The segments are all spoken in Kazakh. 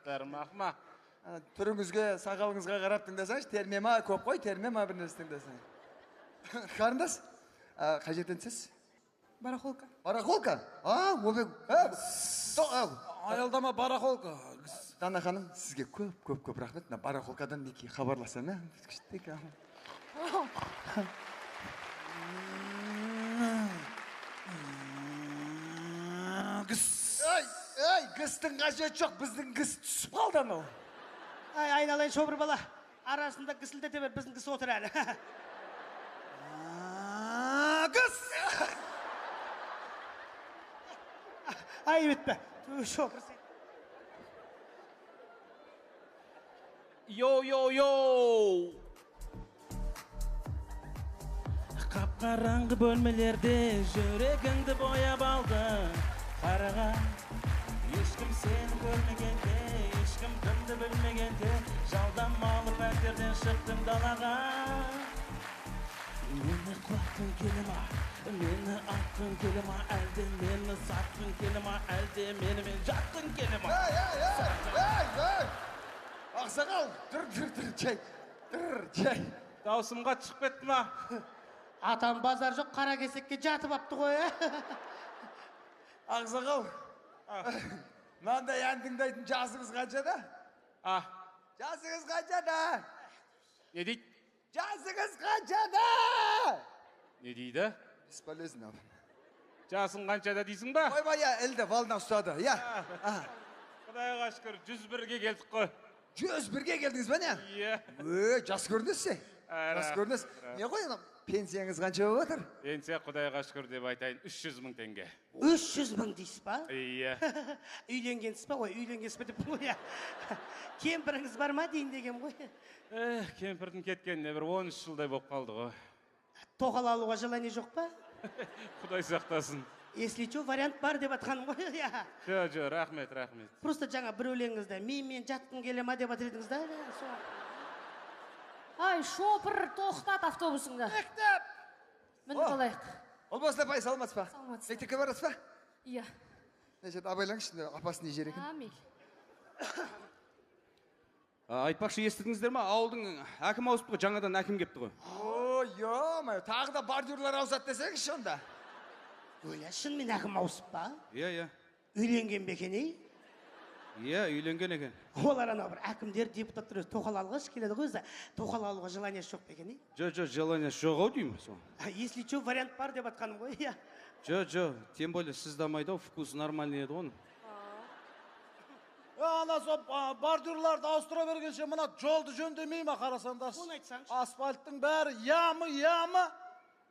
Аттарым ақма. Түріңізге, сақалыңызға қарап тыңдасаңыз, термема көп қой, термема бір нәрсе тыңдасаң. Қарындас, қай жерден сіз? Барахолка. Барахолка? Аялдама барахолка. Дана ханым, сізге көп рахмет. Барахолкадан неке хабарласам, Гістің қажет жоқ, біздің гіс түсіп қалды анау. Айналайын шобыр бала. Арасында гісілдете бер, біздің гіс отыр әлі. Кыз! Ай бітпе. Шобыр сен. Йоу! Қап-қараңғы бөлмелерде жүрегіңді бояп алды. Қараға, ешкім сені көрмегенде, ешкім кімді білмегенде, жалданмалы пәтерден шықтым далаға. Мені құлақтың келе ма, мені атқың келе ма, әлде мені сатқың келе ма, әлде менімен жаттың келе ма? Ақсақал, тұр, жай. Даусымға шығып кетті ма? Атам базар жоқ, қара кесекке жатып апты ғой. Ақсақал, мынандай ән тыңдайтын жасыңыз қаншада? Жасыңыз қаншада? Не дейді? Жасыңыз қаншада? Не дейді? Бесполезно. Жасың қаншада дейсің ба? Ойбай, әлді валына ұстады. Құдайға шүкір, 101-ге келдік қой. 101-ге келдіңіз ба не? Иә. Жас көрінесіз. Жас көрінесіз. Не ғой, пенсияңыз қанша болып отыр? Пенсия құдайға шүкір деп айтайын, 300 мың теңге. 300 мың дейсіз ба? Иә. Үйленгенсіз ба? Ой, үйленгенсіз ба деп қоя. Кемпіріңіз бар ма дейін деген ғой. Кемпірдің кеткеніне бір 13 жылдай болып қалды ғой. Тоқал алуға желание жоқ па? Құдай сақтасын. Если что, вариант бар деп атқаным ғой. Жо, рахмет. Просто жаңа бір өлеңіңізді мен жатқың келе ма деп атыр едіңіз да? Ай, шопыр, тоқтат автобусыңды. Мектеп! Мініп алайық. Ол болса пай, саламатсыз ба? Саламатсыз. Мектепке барасыз ба? Иә. Абайлаңызшы, апасы не жер екен? Амел. Айтпақшы, естідіңіздер ма? Ауылдың әкім ауысып қой, жаңадан әкім кепті ғой. Ой, тағы да бордюрлар ауысады десеңізші онда. Өлі, шынымен әкім ауысып ба? Иә. Үйленген бе екен, ей? Иә, үйленген екен. Олар анау бір әкімдер, депутаттар өзі тоқал алғаш келеді ғой, тоқал алуға желаниясы жоқ бекен, ей? Жо, желаниясы жоқ ау деймін сол. Если что, вариант бар деп атқаным ғой, иә. Жо, тем более сіз дамайды, вкус нормальный еді ғой. Ана сол бордюрларды ауыстыра бергенше мына жолды жөндемей ма қарасаңдар? Оны айтсаңшы. Асфальттың бәрі ямы,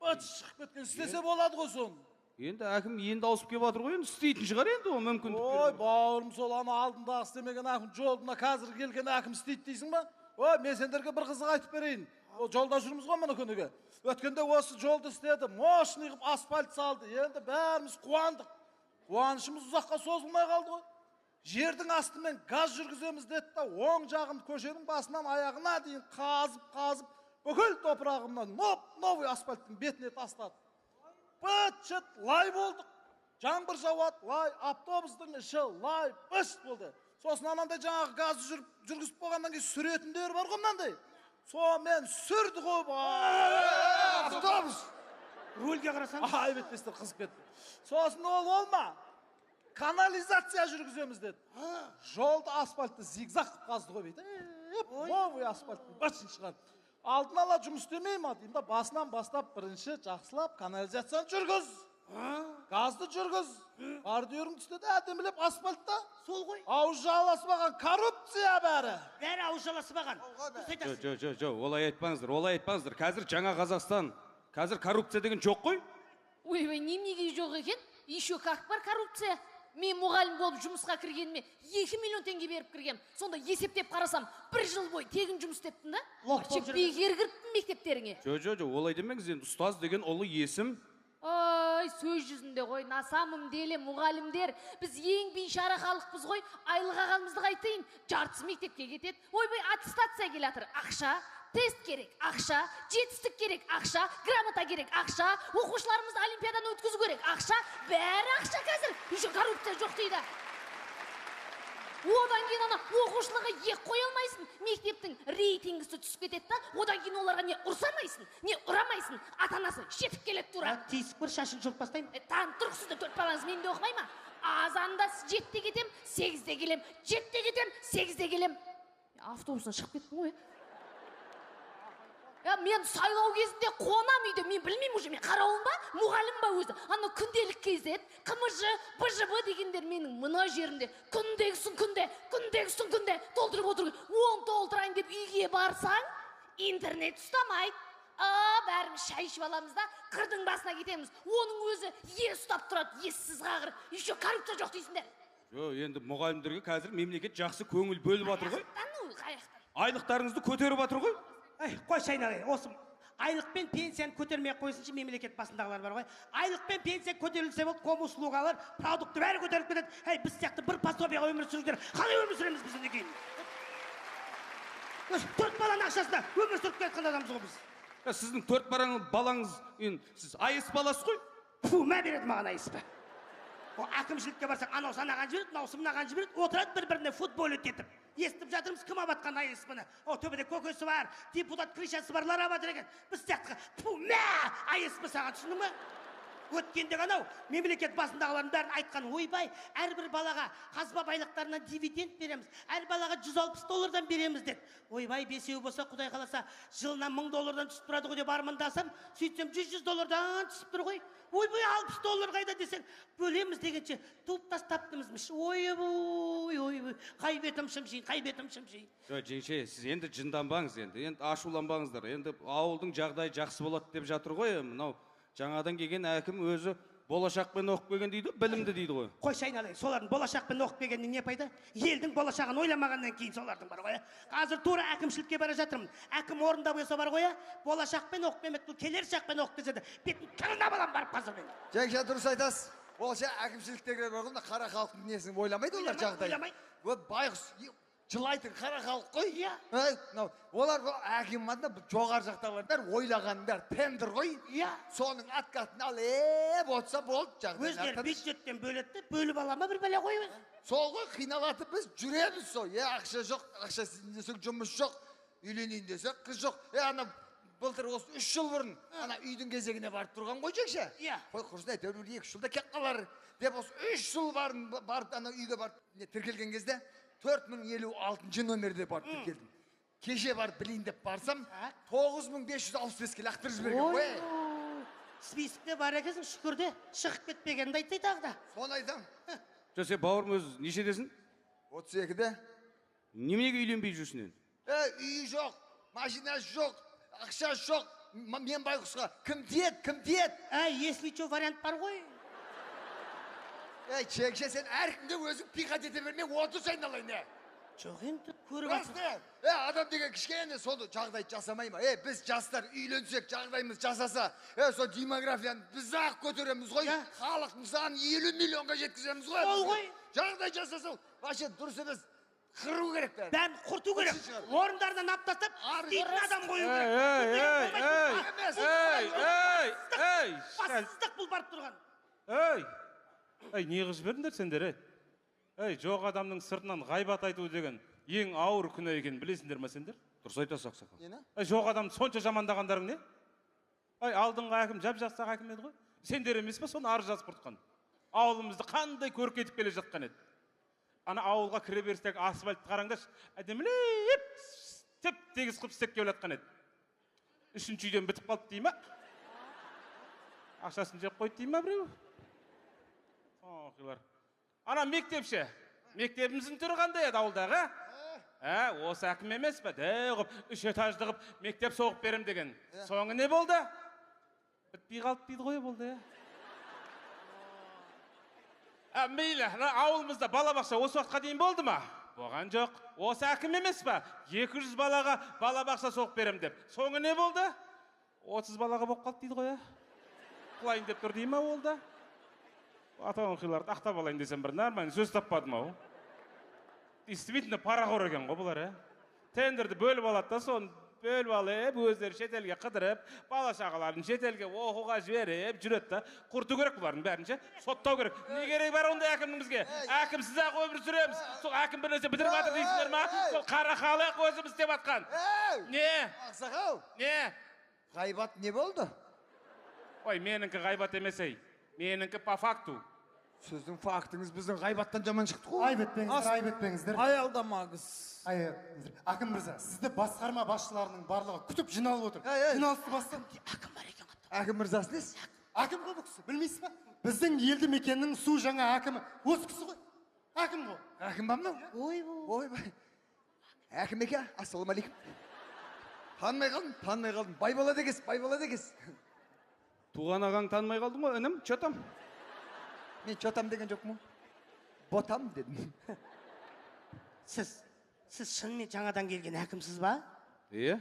быт шығып кеткен. Істесе болады ғой соны. Енді әкім енді ауысып кеп жатыр ғой, енді істейтін шығар енді ол мүмкіндік. Ой, бауырым, сол ана алдындағы істемеген әкім жолдына қазір келген әкім істейді дейсің ба? Ой, мен сендерге бір қызық айтып берейін. Жолда жүрміз ғой мұны күніге. Өткенде осы жолды істеді, мощный қылып асфальт салды. Енді бәріміз қуандық. Қуанышымыз ұзаққа созылмай қалды ғой. Жердің астымен газ жүргіземіз деді да, оң жағын көшенің басынан аяғына дейін қазып, бүкіл топырағымнан новый асфальттың бетіне тастады. Быт-шыт, лай болдық. Жаңбыр жауады, лай, автобустың іші лай, бышт болды. Сосын анандай жаңағы газы жүргізіп болғаннан кейін сүретіндер бар ғой мынандай. Сонымен сүрді ғой, автобус. Рөлге қарасаң? Ай, бетпестер қызып кетті. Сосын ол олма. Канализация жүргіземіз деді. Жолды асфальтты зигзаг қазды ғой бейді. Новый асфальттың башын шығарды. Алдын ала жұмыс істемей ма деймін да, басынан бастап бірінші жақсылап канализацияны жүргіз. Газды жүргіз. Бордюрің түстеді әдемілеп асфальтта. Сол ғой. Ауыз жаласпаған коррупция бәрі. Бәрі ауыз жаласпаған. Жо, олай айтпаңыздар. Қазір жаңа Қазақстан. Қазір коррупция деген жоқ қой. Ойбай, неменеге жоқ екен? Еще как бар коррупция? Мен мұғалім болып жұмысқа кіргеніме 2 миллион теңге беріп кіргем. Сонда есептеп қарасам, 1 жыл бой тегін жұмыс істептін да? Бекер кірттім мектептеріңе. Жо, олай демеңіз, енді ұстаз деген ұлы есім. Ой, сөз жүзінде ғой, на самом деле мұғалімдер, біз ең бейшара халықпыз ғой, айлық ағалымызды қайтайын, жартысы мектепке кетеді. Ойбай, аттестация келатыр, ақша, тест керек, ақша, жетістік керек, ақша, грамота керек, ақша, оқушыларымызды олимпиаданы өткізу керек, ақша, бәрі ақша қазір. Еще коррупция жоқ дейді. Одан кейін ана кетеді да, одан кейін оларға не ұрсамайсың, не ұрамайсың, ата анасы жетіп келеді тура. Тиісіп бір шашын жұлып тастаймын. Танып тұрсыз да, 4 балаңыз менде оқымай ма? Азанда 7-де кетем, 8-де келем, 7-де кетем, 8-де келем. Автобустан шығып кеттім ғой. Мен сайлау кезінде қонам үйде, мен білмеймін уже, мен қарауым ба, мұғалім ба өзі. Ана күнделік кезет, қымыжы, бұжыбы дегендер менің мына жерімде. Күндегісін күнде толтырып отырып, 10 толтырайын деп үйге барсаң, интернет ұстамайды. Бәріміз шай ішіп аламыз да, қырдың басына кетеміз. Оның өзі ұстап тұрады, ессіз қағыр. Еще коррупция жоқ дейсіңдер. Енді мұғалімдерге қазір мемлекет жақсы көңіл бөліп жатыр ғой. Қаяқтан? Айлықтарыңызды көтеріп жатыр ғой. Қойшы айналайын, осы айлық пен пенсияны көтермей қойсыншы, мемлекет басындағылар бар ғой. Айлық пен пенсия көтерілсе болды, коммуслугалар, продукты бәрі көтеріліп кетеді. Біз сияқты бір пособияға өмір сүріңдер. Қалай өмір сүреміз біз енді кейін? 4 баланың ақшасына өмір сүріп кеткен адамбыз ғой біз. Сіздің 4 балаңыз, сіз айыс баласы ғой. Мә береді маған айыспы. Әкімшілікке барсақ, анау санаған жібереді, мынаусы мынаған жібереді, отырады бір-біріне футбол өтетіп. Естіп жатырмыз, кім абатқан айыспыны? Төбеде көкесі бар, депутат кришасы барлар абатыр екен. Біз сияқты, мә, айыспы саған, түсіндің ме? Өткенде анау мемлекет басындағылардың бәрін айтқан, ойбай, әрбір балаға қазба байлықтарынан дивиденд береміз, әр балаға $160 береміз деді. Ойбай, 5-еу болса, Құдай қаласа, жылына $1000 түсіп тұрады ғой деп армандасам, сөйтсем $100 түсіп тұр ғой. Ойбай, $60 қайда десең, бөлеміз дегенше туып тастаптымызмыш. Ойбай, қай бетім шымшиын. Жеңше, сіз енді жынданбаңыз енді ашуланбаңыздар. Енді ауылдың жағдайы жақсы болады деп жатыр ғой. Мынау жаңадан келген әкім өзі болашақпен оқып келген дейді, білімді дейді ғой. Қойшы айналайын, солардың болашақпен оқып келгеннен не пайда? Елдің болашағын ойламағаннан кейін солардың бар ғой. Қазір тура әкімшілікке бара жатырмын. Әкім орындап қойса бар ғой, болашақпен оқып келмек, бұл келер шақпен оқып келсе де, бетін қырына балам барып қазір мен. Жеңше, дұрыс айтасыз. Болашақ әкімшіліктегілер бар ғой, қара халықтың несін ойламайды олар жағдайы. Байғұс жылайтын қара халық қой. Олар әкім адына жоғар жақтағылар ойлағандар тендер ғой. Соның атқатын алып отса болды жағдай. Өздері бюджеттен бөлетті, бөліп алама бір бәле қой. Сол ғой, қиналатып біз жүреміз сол. Ақша жоқ, ақша сіздің десек жұмыс жоқ, үйленейін десек қыз жоқ. Ана былтыр осы 3 жыл бұрын ана үйдің кезегіне барып тұрған ғой Жеңше. Қой құрсын әйтеуір 2 жылда кеп қалар деп осы 3 жыл барып ана үйге барып тіркелген кезде 4056 номерде барып тіркелдім. Кеше барып білейін деп барсам 9565-ке лақтырып жіберген ғой. Списокте бар екенсің, шүкірде шығып кетпегенді айтсай тағы да. Соны айтам. Сен бауырым өз нешедесің? 32-де. Неменеге үйленбей жүрсің енді? Үйі жоқ, машинасы жоқ, ақша жоқ. Мен байғұсқа кім тиеді? Если что вариант бар ғой. Жеңше, сен әркімге өзің пиқат ете берме, 30 айналайын. Жоқ енді көріп жатыр. Адам деген кішкене соны жағдай жасамай ма? Біз жастар үйленсек, жағдайымыз жасаса, сол демографияны біз ақ көтереміз ғой. Халықтың санын 50 миллионға жеткіземіз ғой. Ол ғой. Жағдай жасаса, вообще дұрыс емес. Қыру керек бәрін. Бәрін құрту керек. Орындардан ап тастап, дейтін адам қою керек. Бассыздық бұл барып тұрған. Не қыз жібердіңдер сендер, жоқ адамның сыртынан ғайбат айту деген ең ауыр күнә екенін білесіңдер ме сендер? Дұрыс айтасыз ақсақал. Жоқ адамды сонша жамандағандарың не? Алдыңғы әкім жап-жақсы әкім еді ғой. Сендер емес пе соны арыз жазып құртқан? Ауылымызды қандай көркейтіп келе жатқан еді. Ана ауылға кіре берістегі асфальтты қараңдаршы, әдемілеп теп-тегіс қылып істеп келе жатқан еді. 3-ші үйден бітіп қалды дей ма? Ақшасын жеп қойды дей ма біреу? Ана мектепше, мектебіміздің түрі қандай еді ауылдағы? Осы әкім емес пе? Дәуіп, 3 этажды қып, мектеп соғып берем деген. Соңы не болды? Бітпей қалып дейді ғой болды, Мейлі, ауылымызда балабақша осы уақытқа дейін болды ма? Болған жоқ. Осы әкім емес пе? 200 балаға балабақша соғып берем деп. Соңы не болды? 30 балаға болып қалды дейді ғой, Құлайын деп тұр дей ма олда? Атауын қиларды ақтап алайын десем бір нормально сөз таппадым ау. Действительно парақор екен ғой бұлар, Тендерді бөліп алады да, соны бөліп алып, өздері шетелге қыдырып, бала шағаларын шетелге оқуға жіберіп жүреді да. Құрту керек бұлардың бәрін ше. Соттау керек. Не керек бар ондай әкімнің бізге? Әкімсіз ақ өмір сүреміз. Сол әкім бір нәрсе бітіріп жатыр дейсіңдер ма? Сол қара халық өзіміз істеп жатқан. Не? Ақсақал, Не? ғайбат не болды? Ой, меніңкі ғайбат емес ей. Меніңкі по факту. Сіздің фактыңыз біздің ғайбаттан жаман шықты ғой. Айып етпеңіздер, айып етпеңіздер. Аялдамаңыз. Айып етпеңіздер. Әкім мырза, сізді басқарма басшыларының барлығы күтіп жиналып отыр. Ей. Жиналысты бастан. Әкім бар екен қапты. Әкім мырзасы несі? Әкім ғой бұл кісі, білмейсіз ба? Біздің елді мекеннің су жаңа әкімі осы кісі ғой. Әкім ғой. Әкім ба мынау? Ойбай. Әкім еке, ассалаумағалейкум. Танымай қалдым. Бай бала дегіз. Туған ағаң танымай қалдың ғой, інім, чотам. Мен чотам деген жоқ му? Ботам дедім. Сіз шынымен жаңадан келген әкімсіз ба? Е?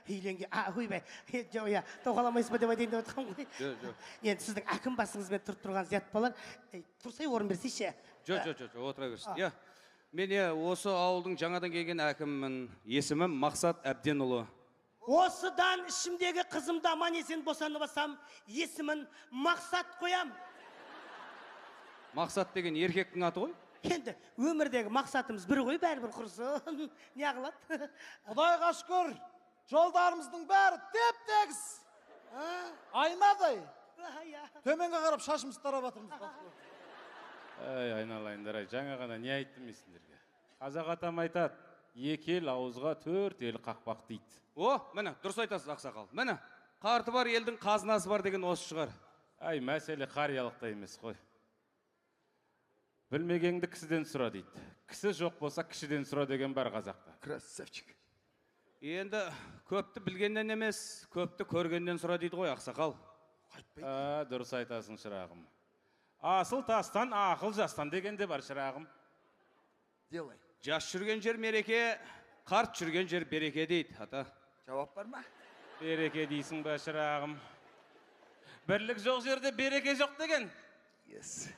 Үйленген, ойбай, жоқ, иә, тоқаламайсыз ба деп айтайын деп отқан ғой. Жоқ. Енді сіздің әкім басыңызбен тұрып тұрған зият балар, тұрсай орын берсейші. Жоқ, отыра берсін. Иә. Мен осы ауылдың жаңадан келген әкіммін. Есімім Мақсат Әбденұлы. Осыдан ішімдегі қызымды аман есен босанып алсам, есімін Мақсат қоям. Мақсат деген еркектің аты ғой? Енді өмірдегі мақсатымыз бір ғой, бәрібір құрсын. Не қылады? Құдайға шүкір, жолдарымыздың бәрі теп-тегіс. Айнадай. Төменге қарап шашымызды тарап жатырмыз. Ай, айналайындар ай, жаңа ғана не айттым мен сендерге? Қазақ атам айтады, екі ел ауызға төрт ел қақпақ дейді. О, міне, дұрыс айтасыз ақсақал. Міне, қарты бар елдің қазынасы бар деген осы шығар. Ай, мәселе қариялықта емес қой. Білмегенді кісіден сұра дейді. Кісі жоқ болса кішіден сұра деген бар қазақта. Красавчик. Енді көпті білгеннен емес, көпті көргеннен сұра дейді ғой ақсақал. Дұрыс айтасың шырағым. Асыл тастан, ақыл жастан дегенде бар шырағым. Делай. Жас жүрген жер мереке, қарт жүрген жер береке дейді, ата. Жауап бар ма? Береке дейсің ба шырағым? Бірлік жоқ жерде береке жоқ деген. Yes.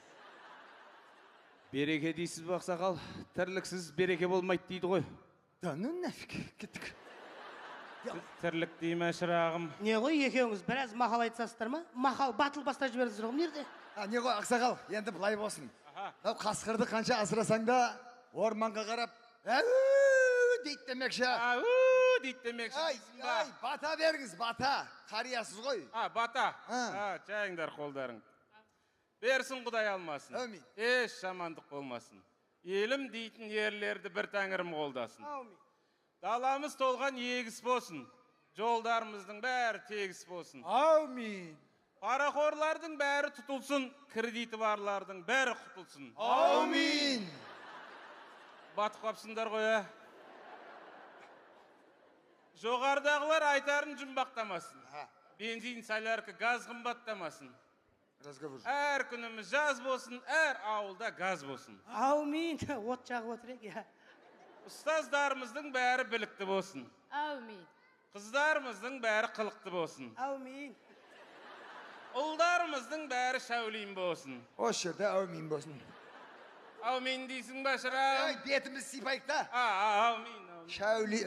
Береке дейсіз ба ақсақал? Тірліксіз береке болмайды дейді ғой. Да, ну нафиг, кеттік. Тірлік дей ме шырағым? Не ғой, екеуіңіз біраз мақал айтсасыздар ма? Мақал батыл баста жібердіңіздер ғой, нерде? Не ғой, ақсақал, енді былай болсын. Қасқырды қанша асырасаң да, орманға қарап, дейді демекші. Дейді демекші дейсің ба? Бата беріңіз, бата. Қариясыз ғой. Бата. Жайыңдар қолдарың. Берсін Құдай алмасын. Әмин. Еш жамандық болмасын. Елім дейтін ерлерді бір тәңірім қолдасын. Даламыз толған егіс болсын. Жолдарымыздың бәрі тегіс болсын. Аумин. Парақорлардың бәрі тұтылсын, кредиті барлардың бәрі құтылсын. Аумин. Батып қапсындар ғой, Жоғардағылар айтарын жұмбақтамасын. Бензин, солярка, газ қымбаттамасын. Разговор. Әр күніміз жаз болсын, әр ауылда газ болсын. Аумин, от жағып отырек, я. Ұстаздарымыздың бәрі білікті болсын. Әумин. Қыздарымыздың бәрі қылықты болсын. Аумин. Ұлдарымыздың бәрі шәулейін болсын. Осы жерде әумин болсын. Әумин дейсің ба шырағым? Бетіміз сипайық та. Әумин. Шәули,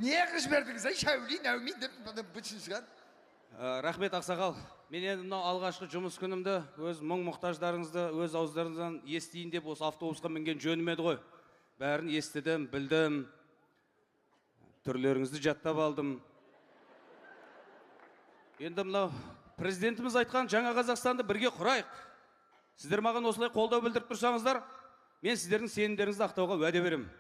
не қыш бердіңіз, шәулейін, әумин деп бүтін шығар. Рахмет ақсақал. Мен енді мынау алғашқы жұмыс күнімді өз мұң-мұқтаждарыңызды өз ауыздарыңыздан естейін деп осы автобусқа мінген жөнім еді ғой. Бәрін естідім, білдім. Түрлеріңізді жаттап алдым. Енді мынау президентіміз айтқан жаңа Қазақстанды бірге құрайық. Сіздер маған осылай қолдау білдіріп тұрсаңыздар, мен сіздердің сенімдеріңізді ақтауға уәде беремін.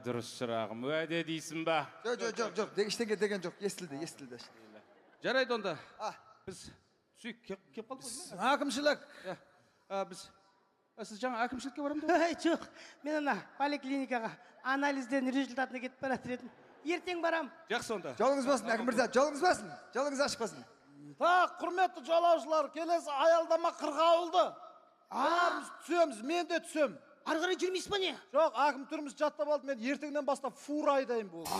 Дұрыс шырағым, уәде дейсің ба? Жоқ, ештеңе деген жоқ, естілді. Жарайды онда. Біз түсейік, кеп қалдық. Әкімшілік. Сіз жаңа әкімшілікке барамын деп? Жоқ, мен ана поликлиникаға анализден результатына кетіп бара жатыр едім. Ертең барам. Жақсы онда. Жолыңыз болсын, әкім мырза, жолыңыз болсын. Жолыңыз ашық болсын. Құрметті жолаушылар, келесі аялдама қырғауылды. Бәріміз түсеміз, мен де түсем. Ары қарай жүрмейсіз ба не? Жоқ, әкім тұрмыз жаттап алды, мен ертеңнен бастап фура айдайын болды.